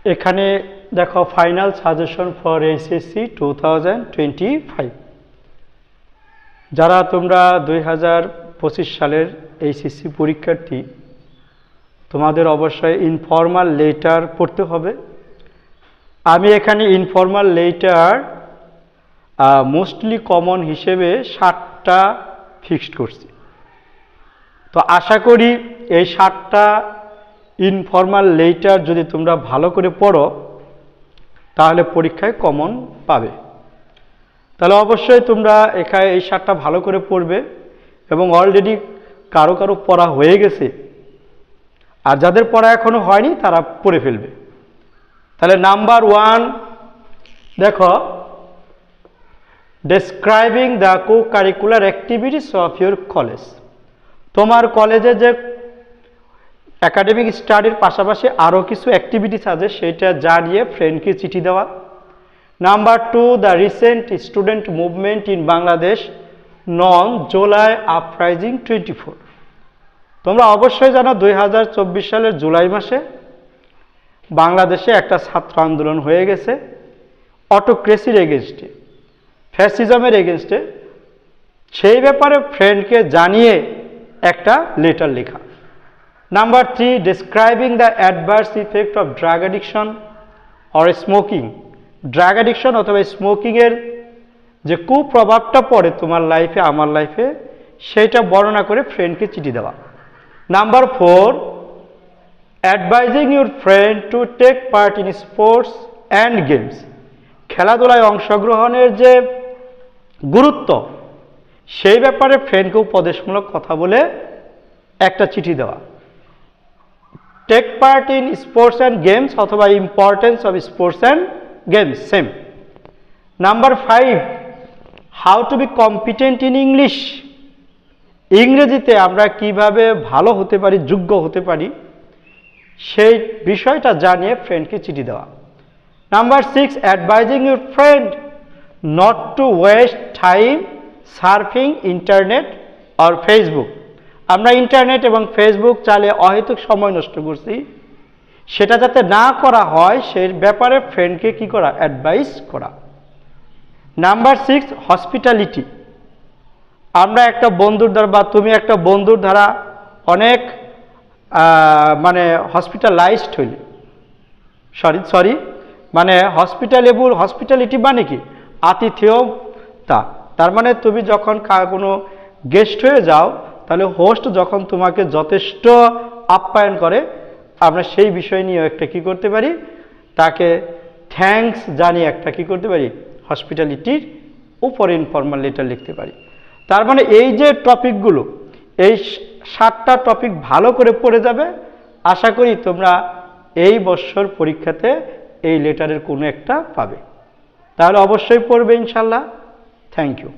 এখানে দেখো final suggestion for HSC 2025। যারা তোমরা 2025 সালের এইচএসসি পরীক্ষার্থী, তোমাদের অবশ্যই ইনফর্মাল লেটার পড়তে হবে। আমি এখানে ইনফর্মাল লেটার মোস্টলি কমন হিসেবে 60টা ফিক্সড করছি। তো আশা করি এই 60টা ইনফর্মাল লেটার যদি তোমরা ভালো করে পড়ো তাহলে পরীক্ষায় কমন পাবে। তাহলে অবশ্যই তোমরা এখানে এই 60টা ভালো করে পড়বে এবং অলরেডি কারো কারো পড়া হয়ে গেছে, আর যাদের পড়া এখনো হয়নি তারা পড়ে ফেলবে। তাহলে নাম্বার 1 দেখো, describing the co curricular activities of your college. তোমার কলেজে যে একাডেমিক স্টাডির পাশাপাশি আরও কিছু অ্যাক্টিভিটিস আছে সেটা জানিয়ে ফ্রেন্ডকে চিঠি দেওয়া। Number 2, the recent student movement in Bangladesh non July uprising 24। তোমরা অবশ্যই জানো 2024 সালের জুলাই মাসে বাংলাদেশে একটা ছাত্র আন্দোলন হয়ে গেছে অটোক্রেসির এগেনস্টে, ফ্যাসিজমের এগেনস্টে। সেই ব্যাপারে ফ্রেন্ডকে জানিয়ে একটা লেটার লেখা। Number 3, describing the adverse effect of drug addiction or smoking. Drug addiction অথবা স্মোকিংয়ের যে কুপ্রভাবটা পড়ে তোমার লাইফে, আমার লাইফে, সেইটা বর্ণনা করে ফ্রেন্ডকে চিঠি দেওয়া। Number 4, advising your friend to take part in sports and games. খেলাধুলায় অংশগ্রহণের যে গুরুত্ব সেই ব্যাপারে ফ্রেন্ডকে উপদেশমূলক কথা বলে একটা চিঠি দেওয়া। Take part in sports and games অথবা importance of sports and games same. Number 5, how to be competent in English. ইংরেজিতে আমরা কিভাবে ভালো হতে পারি, যোগ্য হতে পারি, সেই বিষয়টা জানিয়ে ফ্রেন্ডকে চিঠি দেওয়া। Number 6, advising your friend not to waste time surfing internet or Facebook. আমরা ইন্টারনেট এবং ফেসবুক চালিয়ে অহেতুক সময় নষ্ট করছি, সেটা যাতে না করা হয় সেই ব্যাপারে ফ্রেন্ডকে কি করা, অ্যাডভাইস করা। Number 6, hospitality. আমরা একটা বন্ধুর দ্বারা বা তুমি একটা বন্ধুর দ্বারা অনেক মানে হসপিটালাইজড হইলে, সরি মানে হসপিটালিটি মানে কি, আতিথেয়তা। তার মানে তুমি যখন কোনো গেস্ট হয়ে যাও তাহলে হোস্ট যখন তোমাকে যথেষ্ট আপ্যায়ন করে, আমরা সেই বিষয় নিয়ে একটা কি করতে পারি, তাকে থ্যাঙ্কস জানিয়ে একটা কি করতে পারি, হসপিটালিটির উপরে ইনফর্মাল লেটার লিখতে পারি। তার মানে এই যে টপিকগুলো, এই 7টা টপিক ভালো করে পড়ে যাবে। আশা করি তোমরা এই বছর পরীক্ষাতে এই লেটারের কোনো একটা পাবে। তাহলে অবশ্যই পড়বে ইনশাল্লাহ। Thank you.